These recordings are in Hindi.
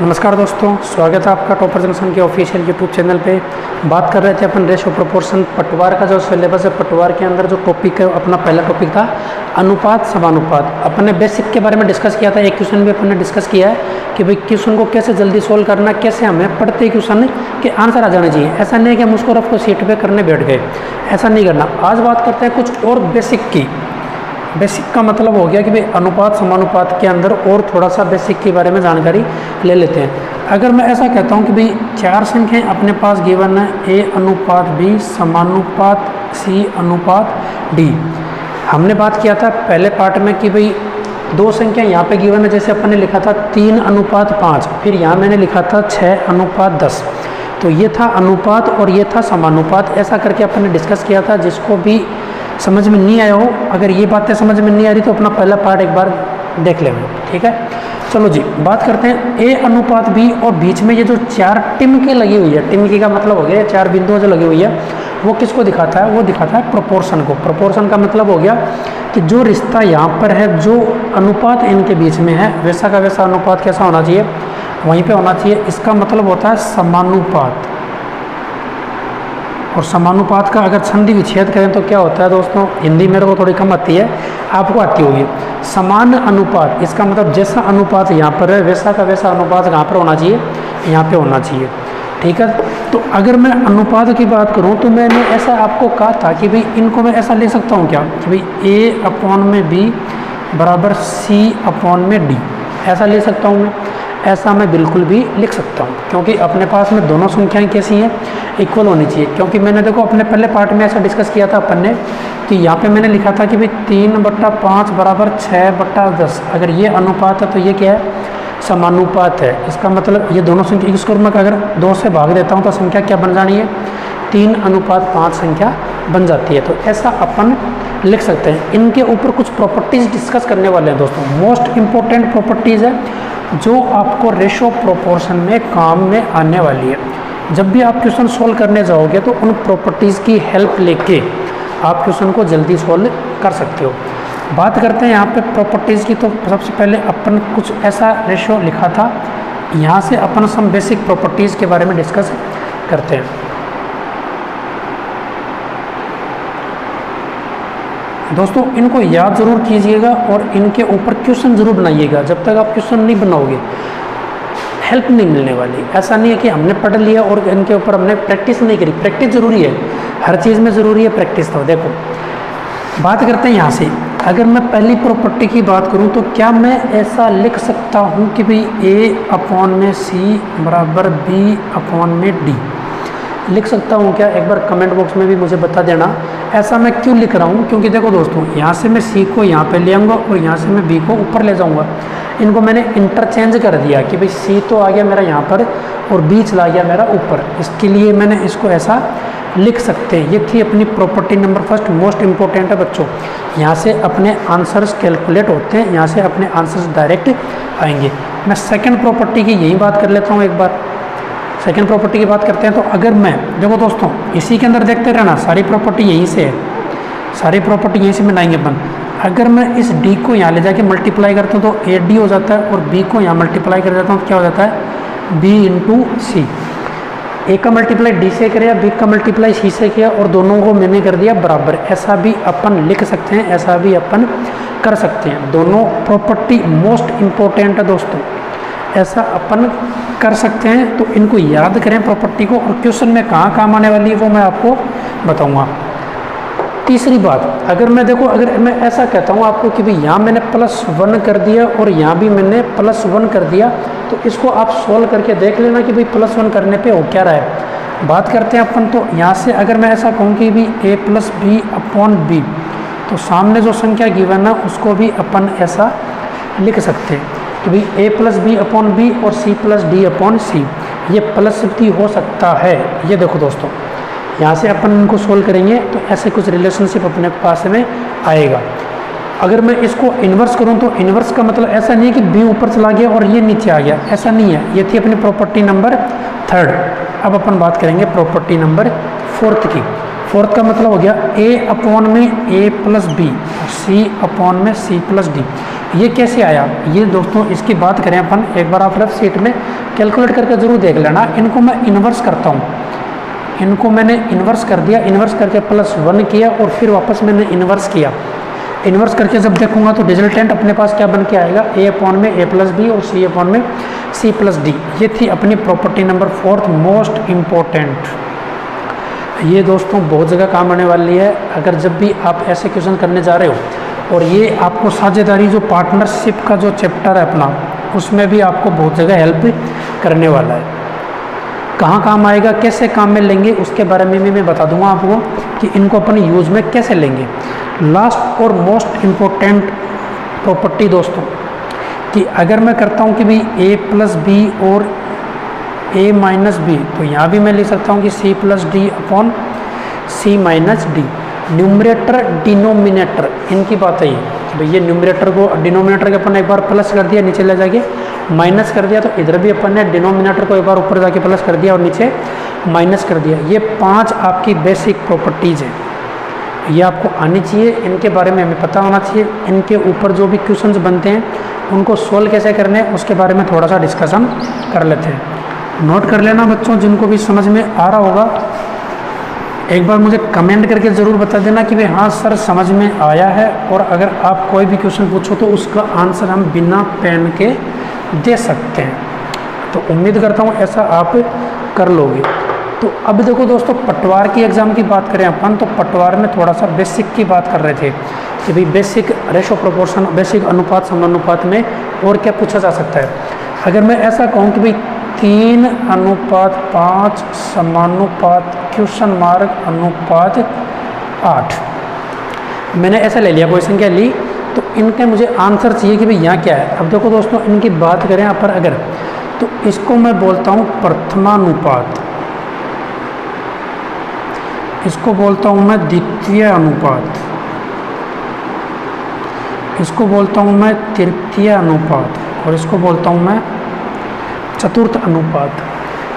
नमस्कार दोस्तों, स्वागत है आपका टॉपर जंक्शन के ऑफिशियल यूट्यूब चैनल पे। बात कर रहे थे अपन रेशो प्रोपोर्शन पटवार का जो सिलेबस है। पटवार के अंदर जो टॉपिक है, अपना पहला टॉपिक था अनुपात समानुपात। अपन ने बेसिक के बारे में डिस्कस किया था। एक क्वेश्चन भी अपन ने डिस्कस किया है कि भाई क्वेश्चन को कैसे जल्दी सोल्व करना, कैसे हमें पढ़ते ही क्वेश्चन के आंसर आ जाने चाहिए। ऐसा नहीं है कि हम उसको रफ को सीट पर करने बैठ गए, ऐसा नहीं करना। आज बात करते हैं कुछ और बेसिक की। बेसिक का मतलब हो गया कि भाई अनुपात समानुपात के अंदर और थोड़ा सा बेसिक के बारे में जानकारी ले लेते हैं। अगर मैं ऐसा कहता हूं कि भाई चार संख्याएं अपने पास गिवन है, ए अनुपात बी समानुपात सी अनुपात डी। हमने बात किया था पहले पार्ट में कि भाई दो संख्या यहाँ पे गिवन है, जैसे अपन ने लिखा था 3 अनुपात 5, फिर यहाँ मैंने लिखा था 6 अनुपात 10। तो ये था अनुपात और ये था समानुपात। ऐसा करके अपन ने डिस्कस किया था। जिसको भी समझ में नहीं आया हो, अगर ये बातें समझ में नहीं आ रही तो अपना पहला पार्ट एक बार देख लेंगे, ठीक है। चलो जी, बात करते हैं ए अनुपात बी। और बीच में ये जो चार टिमकी लगी हुई है, टिमकी का मतलब हो गया चार बिंदुओं जो लगी हुई है, वो किसको दिखाता है? वो दिखाता है प्रोपोर्शन को। प्रोपोर्शन का मतलब हो गया कि जो रिश्ता यहाँ पर है, जो अनुपात इनके बीच में है, वैसा का वैसा अनुपात कैसा होना चाहिए? वहीं पर होना चाहिए। इसका मतलब होता है समानुपात। और समानुपात का अगर संधि विच्छेद करें तो क्या होता है दोस्तों? हिंदी मेरे को थोड़ी कम आती है, आपको आती होगी। समान अनुपात, इसका मतलब जैसा अनुपात यहाँ पर है वैसा का वैसा अनुपात कहाँ पर होना चाहिए? यहाँ पे होना चाहिए, ठीक है। तो अगर मैं अनुपात की बात करूँ तो मैंने ऐसा आपको कहा था कि भाई इनको मैं ऐसा ले सकता हूँ क्या कि भाई ए अपॉन में बी बराबर सी अपॉन में डी, ऐसा ले सकता हूँ मैं। ऐसा मैं बिल्कुल भी लिख सकता हूँ, क्योंकि अपने पास में दोनों संख्याएं कैसी हैं? इक्वल होनी चाहिए। क्योंकि मैंने देखो अपने पहले पार्ट में ऐसा डिस्कस किया था अपन ने कि यहाँ पे मैंने लिखा था कि भाई 3/5 बराबर 6/10। अगर ये अनुपात है तो ये क्या है? समानुपात है। इसका मतलब ये दोनों संख्या, इसको मैं अगर 2 से भाग देता हूँ तो संख्या क्या बन जानी है? 3:5 संख्या बन जाती है। तो ऐसा अपन लिख सकते हैं। इनके ऊपर कुछ प्रॉपर्टीज़ डिस्कस करने वाले हैं दोस्तों। मोस्ट इम्पोर्टेंट प्रॉपर्टीज़ है जो आपको रेशो प्रोपोर्शन में काम में आने वाली है। जब भी आप क्वेश्चन सोल्व करने जाओगे तो उन प्रॉपर्टीज़ की हेल्प लेके आप क्वेश्चन को जल्दी सोल्व कर सकते हो। बात करते हैं यहाँ पे प्रॉपर्टीज़ की। तो सबसे पहले अपन कुछ ऐसा रेशो लिखा था, यहाँ से अपन सम बेसिक प्रॉपर्टीज़ के बारे में डिस्कस करते हैं। दोस्तों इनको याद ज़रूर कीजिएगा और इनके ऊपर क्वेश्चन ज़रूर बनाइएगा। जब तक आप क्वेश्चन नहीं बनाओगे हेल्प नहीं मिलने वाली। ऐसा नहीं है कि हमने पढ़ लिया और इनके ऊपर हमने प्रैक्टिस नहीं करी। प्रैक्टिस ज़रूरी है, हर चीज़ में ज़रूरी है प्रैक्टिस। तो देखो बात करते हैं यहाँ से। अगर मैं पहली प्रॉपर्टी की बात करूँ तो क्या मैं ऐसा लिख सकता हूँ कि भाई ए अपॉन में सी बराबर बी अपॉन में डी? लिख सकता हूँ क्या? एक बार कमेंट बॉक्स में भी मुझे बता देना ऐसा मैं क्यों लिख रहा हूँ। क्योंकि देखो दोस्तों, यहाँ से मैं सी को यहाँ पे ले आऊँगा और यहाँ से मैं बी को ऊपर ले जाऊँगा। इनको मैंने इंटरचेंज कर दिया कि भाई सी तो आ गया मेरा यहाँ पर और बी चला गया मेरा ऊपर। इसके लिए मैंने इसको ऐसा लिख सकते हैं। ये थी अपनी property number first, most important है बच्चों। यहाँ से अपने आंसर्स कैलकुलेट होते हैं, यहाँ से अपने आंसर्स डायरेक्ट आएंगे। मैं सेकेंड प्रॉपर्टी की यही बात कर लेता हूँ एक बार। सेकेंड प्रॉपर्टी की बात करते हैं। तो अगर मैं देखो दोस्तों, इसी के अंदर देखते रहना, सारी प्रॉपर्टी यहीं से है, सारी प्रॉपर्टी यहीं से मिलाएंगे अपन। अगर मैं इस डी को यहाँ ले जाके मल्टीप्लाई करता हूँ तो ए डी हो जाता है, और बी को यहाँ मल्टीप्लाई कर देता हूँ तो क्या हो जाता है? बी इंटू सी। ए का मल्टीप्लाई डी से किया, बी का मल्टीप्लाई सी से किया, और दोनों को मैंने कर दिया बराबर। ऐसा भी अपन लिख सकते हैं, ऐसा भी अपन कर सकते हैं। दोनों प्रॉपर्टी मोस्ट इम्पोर्टेंट है दोस्तों, ऐसा अपन कर सकते हैं। तो इनको याद करें प्रॉपर्टी को, और क्वेश्चन में कहाँ काम आने वाली है वो मैं आपको बताऊंगा। तीसरी बात, अगर मैं देखो, अगर मैं ऐसा कहता हूँ आपको कि भाई यहाँ मैंने +1 कर दिया और यहाँ भी मैंने +1 कर दिया, तो इसको आप सोल्व करके देख लेना कि भाई +1 करने पे हो क्या रहा है। बात करते हैं अपन। तो यहाँ से अगर मैं ऐसा कहूँ कि भाई a + b अपॉन बी, तो सामने जो संख्या गिवन है उसको भी अपन ऐसा लिख सकते हैं कि भाई a + b अपॉन बी और c + d अपॉन सी। ये प्लस भी हो सकता है। ये देखो दोस्तों, यहाँ से अपन इनको सोल्व करेंगे तो ऐसे कुछ रिलेशनशिप अपने पास में आएगा। अगर मैं इसको इन्वर्स करूँ तो इन्वर्स का मतलब ऐसा नहीं है कि b ऊपर चला गया और ये नीचे आ गया, ऐसा नहीं है। ये थी अपनी प्रॉपर्टी नंबर थर्ड। अब अपन बात करेंगे प्रॉपर्टी नंबर फोर्थ की। फोर्थ का मतलब हो गया a अपॉन में a + b और c अपॉन में c + d। ये कैसे आया? ये दोस्तों इसकी बात करें अपन, एक बार आप लेफ्ट सीट में कैलकुलेट करके ज़रूर देख लेना। इनको मैं इन्वर्स करता हूँ, इनको मैंने इन्वर्स कर दिया, इन्वर्स करके +1 किया और फिर वापस मैंने इन्वर्स किया। इन्वर्स करके जब देखूंगा तो रिजल्टेंट अपने पास क्या बन के आएगा, a/में a+b और c/में c+d। ये थी अपनी प्रॉपर्टी नंबर 4 मोस्ट इम्पोर्टेंट। ये दोस्तों बहुत जगह काम आने वाली है अगर जब भी आप ऐसे क्वेश्चन करने जा रहे हो। और ये आपको साझेदारी जो पार्टनरशिप का जो चैप्टर है अपना, उसमें भी आपको बहुत जगह हेल्प करने वाला है। कहाँ काम आएगा, कैसे काम में लेंगे, उसके बारे में भी मैं बता दूंगा आपको कि इनको अपने यूज में कैसे लेंगे। लास्ट और मोस्ट इम्पोर्टेंट प्रॉपर्टी दोस्तों कि अगर मैं करता हूँ कि भाई a+b और a-b, तो यहाँ भी मैं लिख सकता हूँ कि c+d/c-d। न्यूमरेटर डिनोमिनेटर इनकी बात है कि भाई ये न्यूमरेटर को डिनोमिनेटर के अपन ने एक बार प्लस कर दिया, नीचे ले जाके माइनस कर दिया, तो इधर भी अपन ने डिनोमिनेटर को एक बार ऊपर जाके प्लस कर दिया और नीचे माइनस कर दिया। ये 5 आपकी बेसिक प्रॉपर्टीज़ हैं, ये आपको आनी चाहिए, इनके बारे में हमें पता होना चाहिए। इनके ऊपर जो भी क्वेश्चंस बनते हैं उनको सोल्व कैसे करने हैं उसके बारे में थोड़ा सा डिस्कशन कर लेते हैं। नोट कर लेना बच्चों, जिनको भी समझ में आ रहा होगा एक बार मुझे कमेंट करके ज़रूर बता देना कि भाई हाँ सर समझ में आया है। और अगर आप कोई भी क्वेश्चन पूछो तो उसका आंसर हम बिना पेन के दे सकते हैं, तो उम्मीद करता हूँ ऐसा आप कर लोगे। तो अब देखो दोस्तों, पटवार की एग्ज़ाम की बात करें अपन, तो पटवार में थोड़ा सा बेसिक की बात कर रहे थे कि भाई बेसिक रेशो प्रोपोर्शन, बेसिक अनुपात समानुपात में और क्या पूछा जा सकता है। अगर मैं ऐसा कहूँ कि भाई 3:5 समानुपात (अनुपात 8), मैंने ऐसा ले लिया, कोई संख्या ली, तो इनके मुझे आंसर चाहिए कि भाई यहाँ क्या है। अब देखो दोस्तों, इनकी बात करें पर अगर, तो इसको मैं बोलता हूँ प्रथमानुपात, इसको बोलता हूँ मैं द्वितीय अनुपात, इसको बोलता हूँ मैं तृतीय अनुपात, और इसको बोलता हूँ मैं चतुर्थ अनुपात।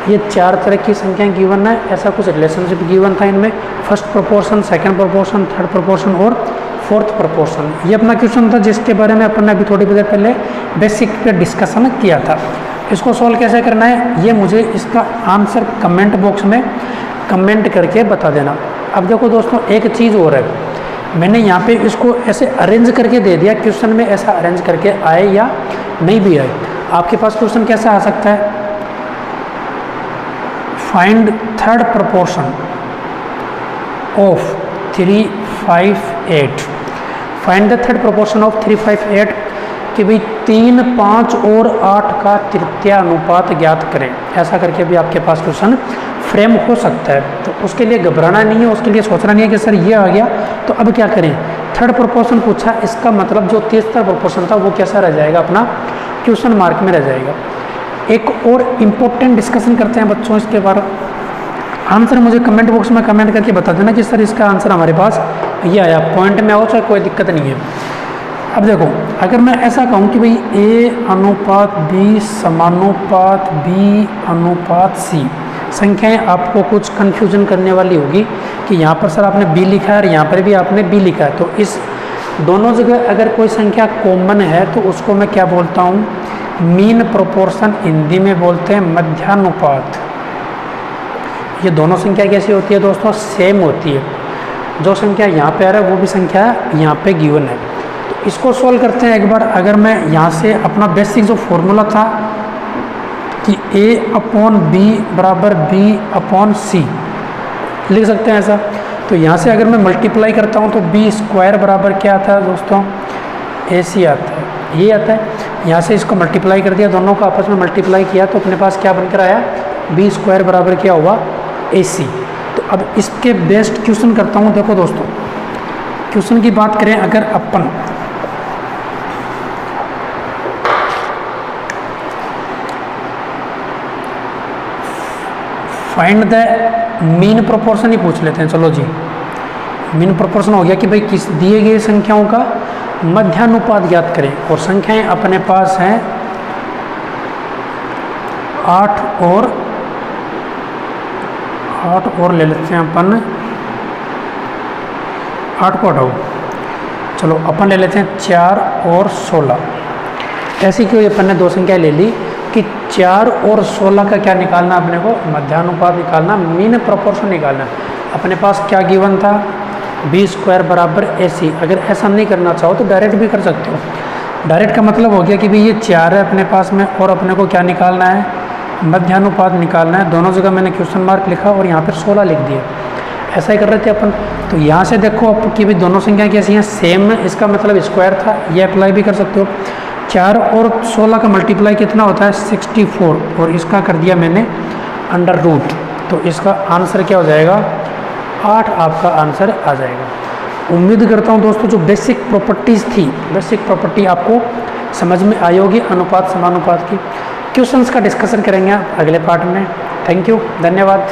ये 4 तरह की संख्याएं गिवन है, ऐसा कुछ रिलेशनशिप गिवन था इनमें, first proportion, second proportion, third proportion और फोर्थ प्रोपोर्शन। ये अपना क्वेश्चन था जिसके बारे में अपन ने अभी थोड़ी देर पहले बेसिक पे डिस्कशन किया था। इसको सॉल्व कैसे करना है ये मुझे इसका आंसर कमेंट बॉक्स में कमेंट करके बता देना। अब देखो दोस्तों, एक चीज़ और है, मैंने यहाँ पे इसको ऐसे अरेंज करके दे दिया, क्वेश्चन में ऐसा अरेंज करके आए या नहीं भी आए। आपके पास क्वेश्चन कैसा आ सकता है, find third proportion of 358, find the third proportion of 358 कि भाई 3, 5 और 8 का तृतीय अनुपात ज्ञात करें। ऐसा करके भी आपके पास क्वेश्चन फ्रेम हो सकता है, तो उसके लिए घबराना नहीं है, उसके लिए सोचना नहीं है कि सर ये आ गया तो अब क्या करें। थर्ड प्रोपोर्शन पूछा, इसका मतलब जो तीसरा प्रोपोर्शन था वो कैसा रह जाएगा, अपना क्वेश्चन मार्क में रह जाएगा। एक और इम्पोर्टेंट डिस्कशन करते हैं बच्चों इसके बारे। आंसर मुझे कमेंट बॉक्स में कमेंट करके बता देना कि सर इसका आंसर हमारे पास ये आया, पॉइंट में आओ चाहे कोई दिक्कत नहीं है। अब देखो, अगर मैं ऐसा कहूँ कि भाई a/b समानुपात b/c, संख्याएं आपको कुछ कन्फ्यूजन करने वाली होगी कि यहाँ पर सर आपने b लिखा है और यहाँ पर भी आपने b लिखा है, तो इस दोनों जगह अगर कोई संख्या कॉमन है तो उसको मैं क्या बोलता हूँ, मीन प्रोपोर्शन, हिंदी में बोलते हैं मध्यानुपात। ये दोनों संख्या कैसी होती है दोस्तों, सेम होती है। जो संख्या यहाँ पे आ रहा है वो भी संख्या यहाँ पे गिवन है। तो इसको सोल्व करते हैं एक बार। अगर मैं यहाँ से अपना बेसिक जो फॉर्मूला था कि a/b बराबर b/c लिख सकते हैं ऐसा, तो यहाँ से अगर मैं मल्टीप्लाई करता हूँ तो b² बराबर क्या आता है दोस्तों, ac आता है, ये आता है। यहाँ से इसको मल्टीप्लाई कर दिया, दोनों को आपस में मल्टीप्लाई किया तो अपने पास क्या बनकर आया, b² बराबर क्या हुआ, ac। तो अब इसके बेस्ट क्वेश्चन करता हूँ। देखो दोस्तों, क्वेश्चन की बात करें अगर अपन, फाइंड द मीन प्रोपोर्शन ही पूछ लेते हैं। चलो जी, मीन प्रोपोर्शन हो गया कि भाई किस दिए गए संख्याओं का मध्यानुपात ज्ञात करें, और संख्याएं अपने पास हैं 8 और ले लेते हैं अपन, 8 को हटाओ, चलो अपन ले लेते हैं 4 और 16। ऐसी क्यों अपन ने 2 संख्याएं ले ली, कि 4 और 16 का क्या निकालना, अपने को मध्यानुपात निकालना, मीन प्रोपोर्शन निकालना। अपने पास क्या गिवन था, b² बराबर AC। अगर ऐसा नहीं करना चाहो तो डायरेक्ट भी कर सकते हो। डायरेक्ट का मतलब हो गया कि भाई ये 4 है अपने पास में, और अपने को क्या निकालना है, मध्यानुपात निकालना है। दोनों जगह मैंने क्वेश्चन मार्क लिखा और यहाँ पर 16 लिख दिया। ऐसा ही कर रहे थे अपन। तो यहाँ से देखो आप कि भी दोनों संख्याएं कैसी हैं, सेम है, इसका मतलब स्क्वायर था। ये अप्लाई भी कर सकते हो। 4 और 16 का मल्टीप्लाई कितना होता है, 64, और इसका कर दिया मैंने अंडर रूट। तो इसका आंसर क्या हो जाएगा, 8 आपका आंसर आ जाएगा। उम्मीद करता हूँ दोस्तों जो बेसिक प्रॉपर्टीज़ थी, बेसिक प्रॉपर्टी आपको समझ में आई होगी अनुपात समानुपात की। क्वेश्चंस का डिस्कशन करेंगे आप अगले पार्ट में। थैंक यू, धन्यवाद।